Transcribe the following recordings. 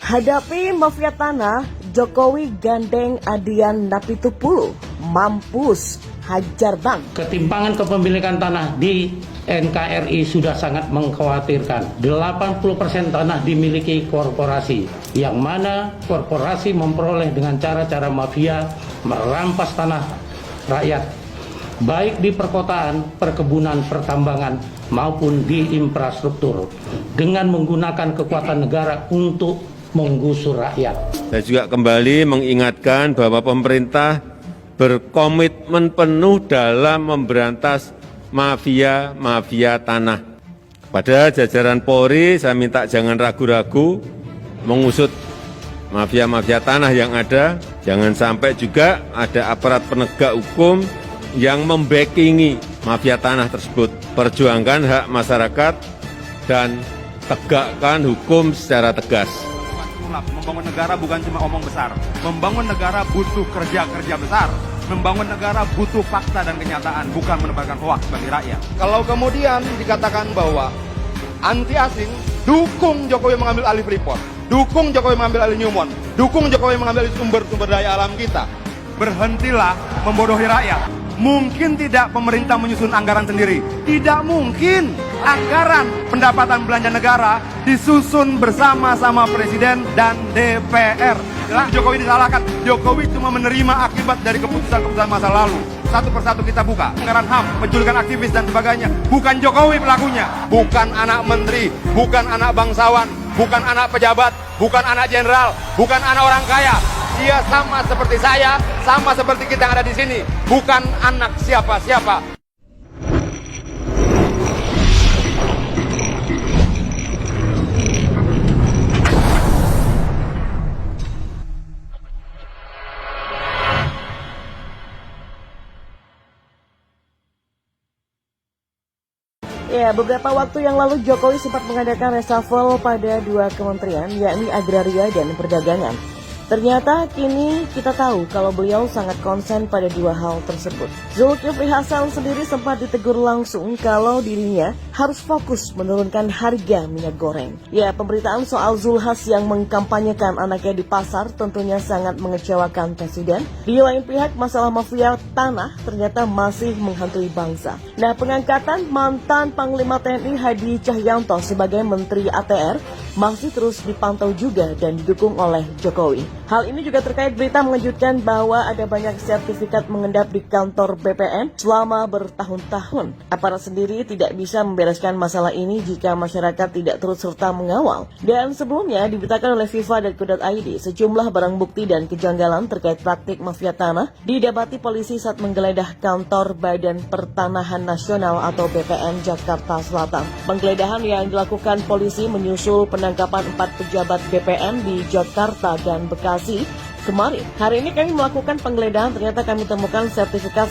Hadapi mafia tanah, Jokowi gandeng Adian Napitupulu, mampus hajar bang. Ketimpangan kepemilikan tanah di NKRI sudah sangat mengkhawatirkan. 80% tanah dimiliki korporasi, yang mana korporasi memperoleh dengan cara-cara mafia merampas tanah rakyat, baik di perkotaan, perkebunan, pertambangan, maupun di infrastruktur, dengan menggunakan kekuatan negara untuk menggusur rakyat. Saya juga kembali mengingatkan bahwa pemerintah berkomitmen penuh dalam memberantas mafia tanah. Kepada jajaran Polri, saya minta jangan ragu-ragu mengusut mafia tanah yang ada. Jangan sampai juga ada aparat penegak hukum yang membackingi mafia tanah tersebut. Perjuangkan hak masyarakat dan tegakkan hukum secara tegas. Membangun negara bukan cuma omong besar. Membangun negara butuh kerja besar. Membangun negara butuh fakta dan kenyataan, bukan menebarkan hoaks bagi rakyat. Kalau kemudian dikatakan bahwa anti asing, dukung Jokowi mengambil alih Freeport, dukung Jokowi mengambil alih Newmont, dukung Jokowi mengambil alih sumber daya alam kita, berhentilah membodohi rakyat. Mungkin tidak pemerintah menyusun anggaran sendiri. Tidak mungkin anggaran pendapatan belanja negara disusun bersama-sama Presiden dan DPR. Jokowi disalahkan. Jokowi cuma menerima akibat dari keputusan-keputusan masa lalu. Satu persatu kita buka. Anggaran HAM, penculikan aktivis dan sebagainya. Bukan Jokowi pelakunya. Bukan anak menteri, bukan anak bangsawan, bukan anak pejabat, bukan anak jenderal, bukan anak orang kaya. Dia sama seperti saya, sama seperti kita yang ada di sini. Bukan anak siapa-siapa. Ya, beberapa waktu yang lalu Jokowi sempat mengadakan reshuffle pada dua kementerian, yakni Agraria dan Perdagangan. Ternyata kini kita tahu kalau beliau sangat konsen pada dua hal tersebut. Zulkifli Hasan sendiri sempat ditegur langsung kalau dirinya harus fokus menurunkan harga minyak goreng. Ya, pemberitaan soal Zulhas yang mengkampanyekan anaknya di pasar tentunya sangat mengecewakan Presiden. Di lain pihak, masalah mafia tanah ternyata masih menghantui bangsa. Nah, pengangkatan mantan Panglima TNI Hadi Cahyanto sebagai Menteri ATR masih terus dipantau juga dan didukung oleh Jokowi. Hal ini juga terkait berita mengejutkan bahwa ada banyak sertifikat mengendap di kantor BPN selama bertahun-tahun. Aparat sendiri tidak bisa membereskan masalah ini jika masyarakat tidak turut serta mengawal. Dan sebelumnya diberitakan oleh FIFA dan Co.id, sejumlah barang bukti dan kejanggalan terkait praktik mafia tanah didapati polisi saat menggeledah kantor Badan Pertanahan Nasional atau BPN Jakarta Selatan. Penggeledahan yang dilakukan polisi menyusul penangkapan 4 pejabat BPN di Jakarta dan Bekasi kemarin. Hari ini kami melakukan penggeledahan, ternyata kami temukan sertifikat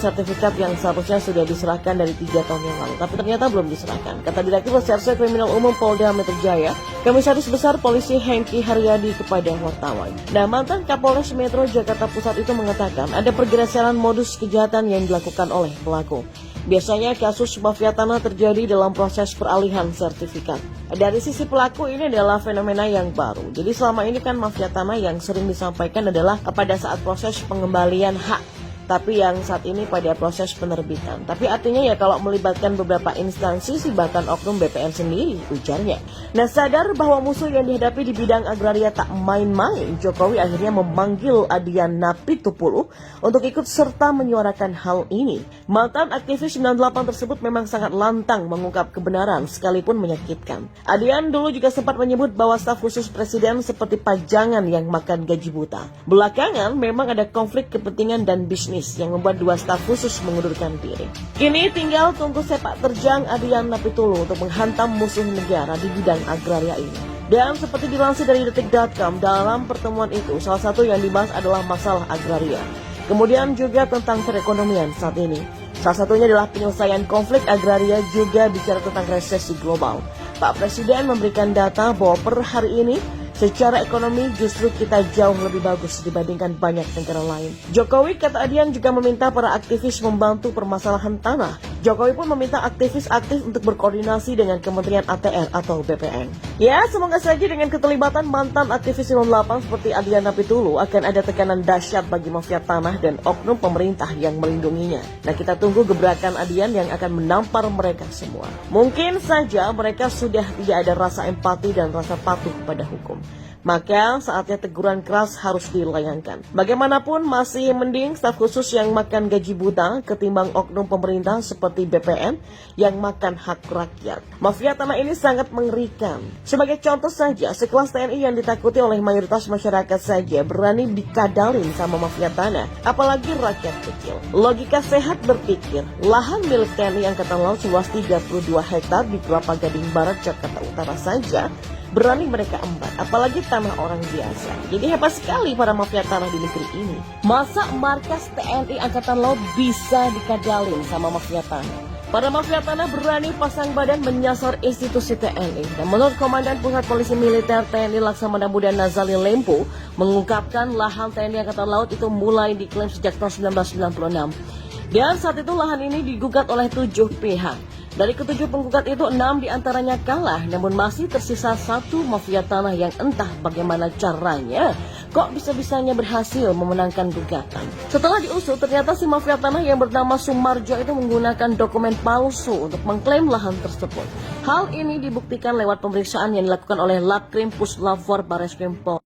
yang seharusnya sudah diserahkan dari 3 tahun yang lalu, tapi ternyata belum diserahkan. Kata Direktur Reserse Kriminal Umum Polda Metro Jaya, Komisaris Besar Polisi Hengki Haryadi kepada wartawan. Nah, mantan Kapolres Metro Jakarta Pusat itu mengatakan ada pergeseran modus kejahatan yang dilakukan oleh pelaku. Biasanya kasus mafia tanah terjadi dalam proses peralihan sertifikat. Dari sisi pelaku ini adalah fenomena yang baru. Jadi selama ini kan mafia tanah yang sering disampaikan adalah pada saat proses pengembalian hak. Tapi yang saat ini pada proses penerbitan. Tapi artinya ya kalau melibatkan beberapa instansi sih bahkan oknum BPN sendiri, ujarnya. Nah, sadar bahwa musuh yang dihadapi di bidang agraria tak main-main, Jokowi akhirnya memanggil Adian Napitupulu untuk ikut serta menyuarakan hal ini. Mantan aktivis 98 tersebut memang sangat lantang mengungkap kebenaran sekalipun menyakitkan. Adian dulu juga sempat menyebut bahwa staf khusus presiden seperti pajangan yang makan gaji buta. Belakangan memang ada konflik kepentingan dan bisnis yang membuat 2 staf khusus mengundurkan diri. Kini tinggal tunggu sepak terjang Adian Napitupulu untuk menghantam musuh negara di bidang agraria ini. Dan seperti dilansir dari detik.com, dalam pertemuan itu salah satu yang dibahas adalah masalah agraria. Kemudian juga tentang perekonomian saat ini. Salah satunya adalah penyelesaian konflik agraria, juga bicara tentang resesi global. Pak Presiden memberikan data bahwa per hari ini secara ekonomi justru kita jauh lebih bagus dibandingkan banyak negara lain. Jokowi, kata Adian, juga meminta para aktivis membantu permasalahan tanah. Jokowi pun meminta aktivis aktif untuk berkoordinasi dengan Kementerian ATR atau BPN. Ya, semoga saja dengan keterlibatan mantan aktivis 08 seperti Adriana Pitulu akan ada tekanan dahsyat bagi mafia tanah dan oknum pemerintah yang melindunginya. Nah, kita tunggu gebrakan Adian yang akan menampar mereka semua. Mungkin saja mereka sudah tidak ada rasa empati dan rasa patuh pada hukum. Maka saatnya teguran keras harus dilayangkan. Bagaimanapun masih mending staf khusus yang makan gaji buta ketimbang oknum pemerintah seperti BPN yang makan hak rakyat. Mafia tanah ini sangat mengerikan. Sebagai contoh saja, sekelas TNI yang ditakuti oleh mayoritas masyarakat saja berani dikadalin sama mafia tanah, apalagi rakyat kecil. Logika sehat berpikir, lahan milik TNI Angkatan Laut seluas 32 hektar di Kelapa Gading Barat, Jakarta Utara saja berani mereka embat, apalagi tanah orang biasa. Jadi hebat sekali para mafia tanah di negeri ini. Masa markas TNI Angkatan Laut bisa dikadalin sama mafia tanah? Para mafia tanah berani pasang badan menyasar institusi TNI. Dan menurut Komandan Pusat Polisi Militer TNI Laksamana Muda Nazali Lempo, mengungkapkan lahan TNI Angkatan Laut itu mulai diklaim sejak tahun 1996. Dan saat itu lahan ini digugat oleh 7 pihak. Dari ke-7 penggugat itu 6 diantaranya kalah, namun masih tersisa 1 mafia tanah yang entah bagaimana caranya kok bisa-bisanya berhasil memenangkan gugatan. Setelah diusut, ternyata si mafia tanah yang bernama Sumarjo itu menggunakan dokumen palsu untuk mengklaim lahan tersebut. Hal ini dibuktikan lewat pemeriksaan yang dilakukan oleh Latkrim Puslap 4 Barreskrim Polri.